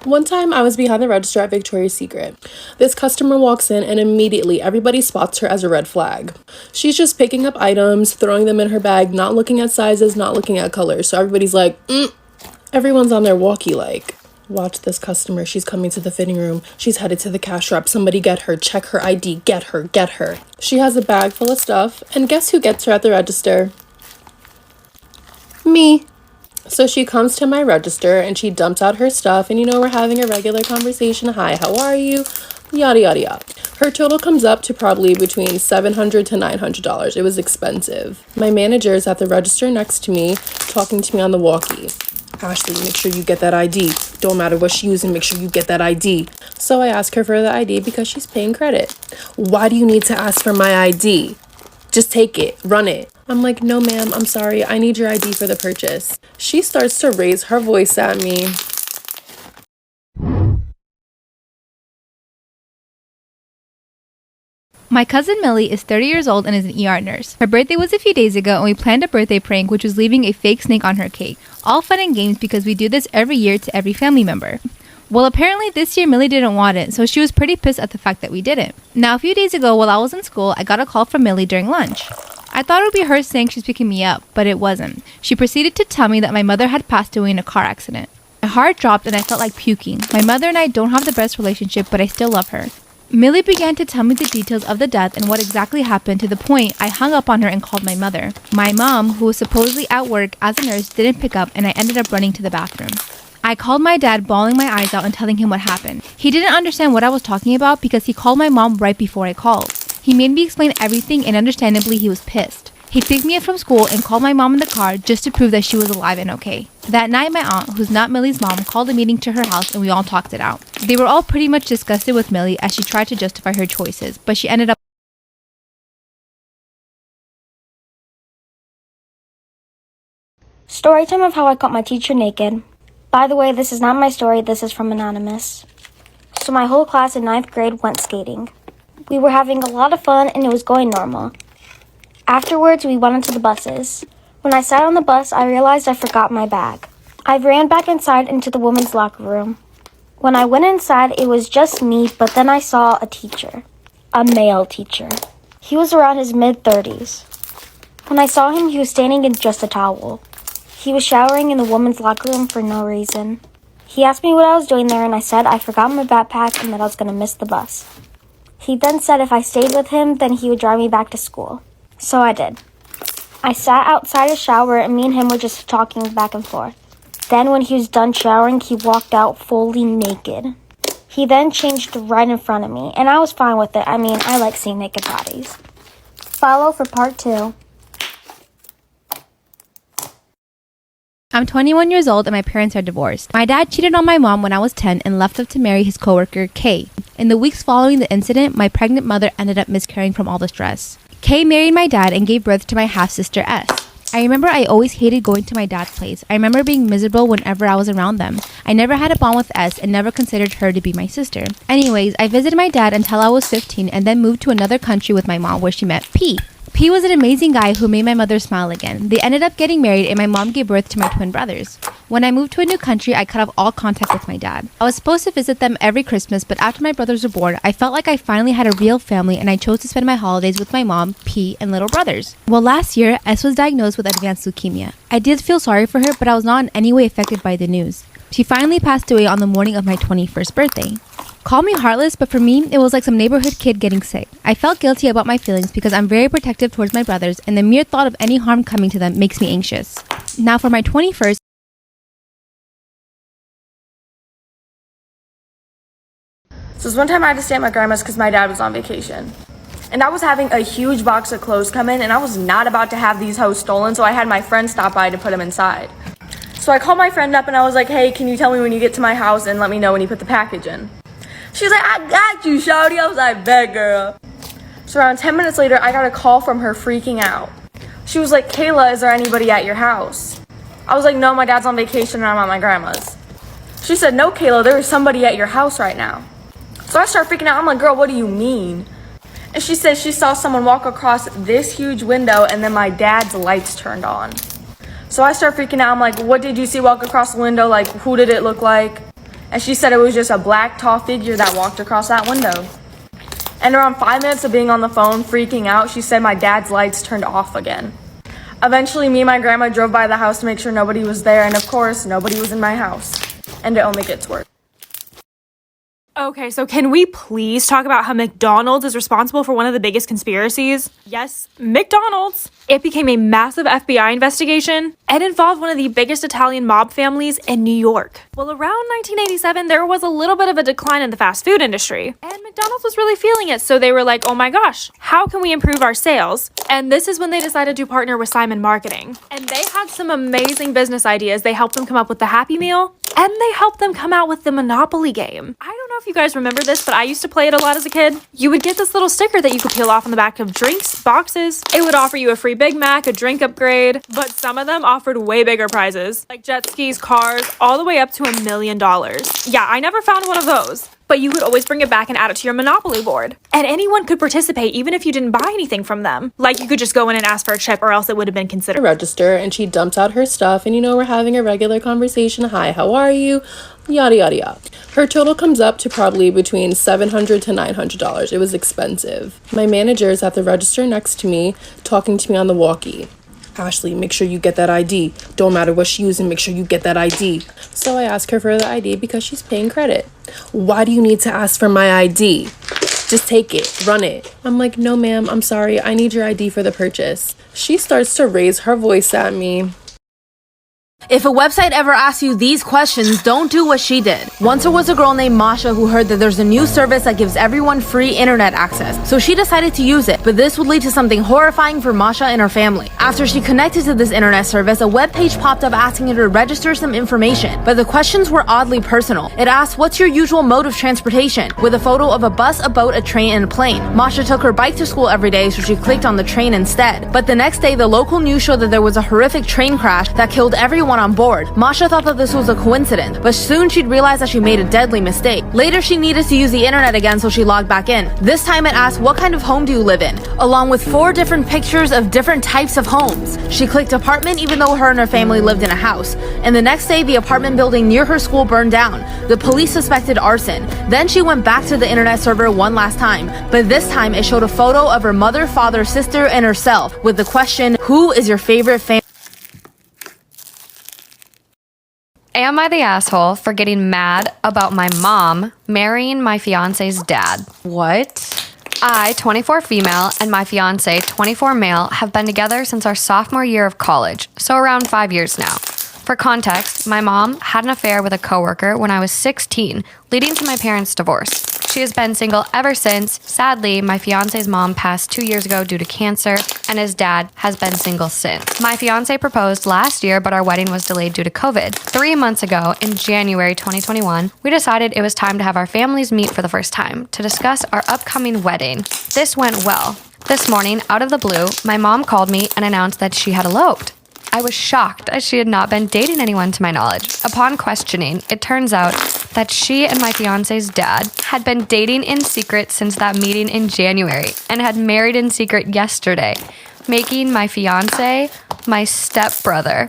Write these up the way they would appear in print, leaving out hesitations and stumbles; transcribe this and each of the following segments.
One time I was behind the register at Victoria's Secret. This customer walks in and immediately everybody spots her as a red flag. She's just picking up items, throwing them in her bag, not looking at sizes, not looking at colors. So everybody's like, everyone's on their walkie like, watch this customer. She's coming to the fitting room. She's headed to the cash wrap. Somebody get her. Check her ID. Get her. Get her. She has a bag full of stuff. And guess who gets her at the register? Me. So she comes to my register and she dumps out her stuff and we're having a regular conversation. Hi, how are you? Yada, yada, yada. Her total comes up to probably between $700 to $900. It was expensive. My manager is at the register next to me talking to me on the walkie. Ashley, make sure you get that ID. Don't matter what she's using, make sure you get that ID. So I ask her for the ID because she's paying credit. Why do you need to ask for my ID? Just take it, run it. I'm like, no ma'am, I'm sorry, I need your ID for the purchase. She starts to raise her voice at me. My cousin Millie is 30 years old and is an ER nurse. Her birthday was a few days ago and we planned a birthday prank which was leaving a fake snake on her cake. All fun and games because we do this every year to every family member. Well, apparently this year Millie didn't want it, so she was pretty pissed at the fact that we didn't. Now, a few days ago while I was in school, I got a call from Millie during lunch. I thought it would be her saying she's picking me up, but it wasn't. She proceeded to tell me that my mother had passed away in a car accident. My heart dropped and I felt like puking. My mother and I don't have the best relationship, but I still love her. Millie began to tell me the details of the death and what exactly happened to the point I hung up on her and called my mother. My mom, who was supposedly at work as a nurse, didn't pick up and I ended up running to the bathroom. I called my dad, bawling my eyes out and telling him what happened. He didn't understand what I was talking about because he called my mom right before I called. He made me explain everything and understandably he was pissed. He picked me up from school and called my mom in the car just to prove that she was alive and okay. That night, my aunt, who's not Millie's mom, called a meeting to her house and we all talked it out. They were all pretty much disgusted with Millie as she tried to justify her choices, but she ended up Storytime of how I caught my teacher naked. By the way, this is not my story, this is from Anonymous. So my whole class in 9th grade went skating. We were having a lot of fun and it was going normal. Afterwards, we went into the buses. When I sat on the bus, I realized I forgot my bag. I ran back inside into the women's locker room. When I went inside, it was just me, but then I saw a teacher. A male teacher. He was around his mid-30s. When I saw him, he was standing in just a towel. He was showering in the women's locker room for no reason. He asked me what I was doing there, and I said I forgot my backpack and that I was going to miss the bus. He then said if I stayed with him, then he would drive me back to school. So I did. I sat outside his shower, and me and him were just talking back and forth. Then when he was done showering, he walked out fully naked. He then changed right in front of me, and I was fine with it. I mean, I like seeing naked bodies. Follow for part 2. I'm 21 years old and my parents are divorced. My dad cheated on my mom when I was 10 and left her to marry his coworker, Kay. In the weeks following the incident, my pregnant mother ended up miscarrying from all the stress. Kay married my dad and gave birth to my half-sister S. I remember I always hated going to my dad's place. I remember being miserable whenever I was around them. I never had a bond with S and never considered her to be my sister. Anyways, I visited my dad until I was 15 and then moved to another country with my mom where she met P. P was an amazing guy who made my mother smile again. They ended up getting married and my mom gave birth to my twin brothers. When I moved to a new country, I cut off all contact with my dad. I was supposed to visit them every Christmas, but after my brothers were born, I felt like I finally had a real family and I chose to spend my holidays with my mom, P, and little brothers. Well, last year, S was diagnosed with advanced leukemia. I did feel sorry for her, but I was not in any way affected by the news. She finally passed away on the morning of my 21st birthday. Call me heartless, but for me, it was like some neighborhood kid getting sick. I felt guilty about my feelings because I'm very protective towards my brothers, and the mere thought of any harm coming to them makes me anxious. Now for my 21st, So this one time I had to stay at my grandma's because my dad was on vacation. And I was having a huge box of clothes come in and I was not about to have these hoes stolen, so I had my friend stop by to put them inside. So I called my friend up and I was like, hey, can you tell me when you get to my house and let me know when you put the package in? She's like, I got you, shawty. I was like, bet, girl. So around 10 minutes later, I got a call from her freaking out. She was like, Kayla, is there anybody at your house? I was like, no, my dad's on vacation and I'm at my grandma's. She said, no, Kayla, there is somebody at your house right now. So I start freaking out. I'm like, girl, what do you mean? And she said she saw someone walk across this huge window and then my dad's lights turned on. So I start freaking out. I'm like, what did you see walk across the window? Like, who did it look like? And she said it was just a black, tall figure that walked across that window. And around 5 minutes of being on the phone, freaking out, she said my dad's lights turned off again. Eventually, me and my grandma drove by the house to make sure nobody was there, and of course, nobody was in my house. And it only gets worse. Okay, so can we please talk about how McDonald's is responsible for one of the biggest conspiracies? Yes, McDonald's. It became a massive FBI investigation and involved one of the biggest Italian mob families in New York. Well, around 1987, there was a little bit of a decline in the fast food industry, and McDonald's was really feeling it, so they were like, oh my gosh, how can we improve our sales? And this is when they decided to partner with Simon Marketing. And they had some amazing business ideas. They helped them come up with the Happy Meal, and they helped them come out with the Monopoly game. I don't know if you guys remember this, but I used to play it a lot as a kid. You would get this little sticker that you could peel off on the back of drinks, boxes. It would offer you a free Big Mac, a drink upgrade, but some of them offered way bigger prizes, like jet skis, cars, all the way up to $1 million. Yeah, I never found one of those. But you could always bring it back and add it to your Monopoly board. And anyone could participate even if you didn't buy anything from them. Like you could just go in and ask for a chip, or else it would have been considered. Register, and she dumps out her stuff, and we're having a regular conversation. Hi, how are you? Yada yada yada. Her total comes up to probably between $700 to $900. It was expensive. My manager is at the register next to me, talking to me on the walkie. Ashley, make sure you get that ID. Don't matter what she's using, make sure you get that ID. So I ask her for the ID because she's paying credit. Why do you need to ask for my ID? Just take it, run it. I'm like, no ma'am, I'm sorry, I need your ID for the purchase. She starts to raise her voice at me. If a website ever asks you these questions, don't do what she did. Once there was a girl named Masha who heard that there's a new service that gives everyone free internet access. So she decided to use it, but this would lead to something horrifying for Masha and her family. After she connected to this internet service, a web page popped up asking her to register some information, but the questions were oddly personal. It asked, what's your usual mode of transportation? With a photo of a bus, a boat, a train, and a plane. Masha took her bike to school every day, so she clicked on the train instead. But the next day, the local news showed that there was a horrific train crash that killed everyone on board. Masha thought that this was a coincidence, but soon she'd realized that she made a deadly mistake. Later, she needed to use the internet again, so she logged back in. This time it asked, what kind of home do you live in? Along with 4 different pictures of different types of homes. She clicked apartment even though her and her family lived in a house. And the next day, the apartment building near her school burned down. The police suspected arson. Then she went back to the internet server one last time, but this time it showed a photo of her mother, father, sister, and herself with the question, who is your favorite family? Am I the asshole for getting mad about my mom marrying my fiance's dad? What? I, 24 female, and my fiance, 24 male, have been together since our sophomore year of college, so around 5 years now. For context, my mom had an affair with a coworker when I was 16, leading to my parents' divorce. She has been single ever since. Sadly, my fiance's mom passed 2 years ago due to cancer, and his dad has been single since. My fiance proposed last year, but our wedding was delayed due to COVID. 3 months ago, in January 2021, we decided it was time to have our families meet for the first time to discuss our upcoming wedding. This went well. This morning, out of the blue, my mom called me and announced that she had eloped. I was shocked as she had not been dating anyone to my knowledge. Upon questioning, it turns out that she and my fiance's dad had been dating in secret since that meeting in January and had married in secret yesterday, making my fiance my stepbrother.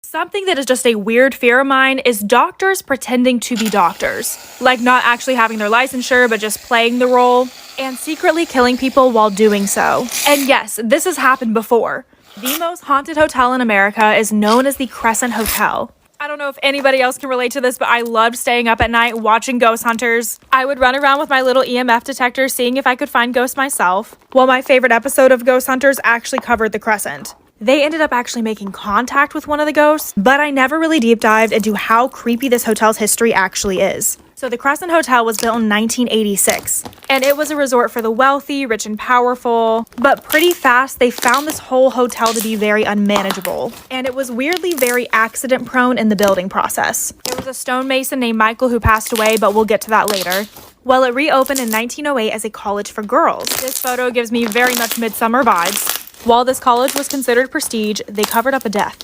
Something that is just a weird fear of mine is doctors pretending to be doctors. Like not actually having their licensure, but just playing the role and secretly killing people while doing so. And yes, this has happened before. The most haunted hotel in America is known as the Crescent Hotel. I don't know if anybody else can relate to this, but I loved staying up at night watching ghost hunters. I would run around with my little EMF detector seeing if I could find ghosts myself. Well, my favorite episode of Ghost Hunters actually covered the Crescent. They ended up actually making contact with one of the ghosts, but I never really deep dived into how creepy this hotel's history actually is. So the Crescent Hotel was built in 1986, and it was a resort for the wealthy, rich, and powerful. But pretty fast, they found this whole hotel to be very unmanageable, and it was weirdly very accident prone in the building process. There was a stonemason named Michael who passed away, but we'll get to that later. Well, it reopened in 1908 as a college for girls. This photo gives me very much Midsummer vibes. While this college was considered prestige, they covered up a death.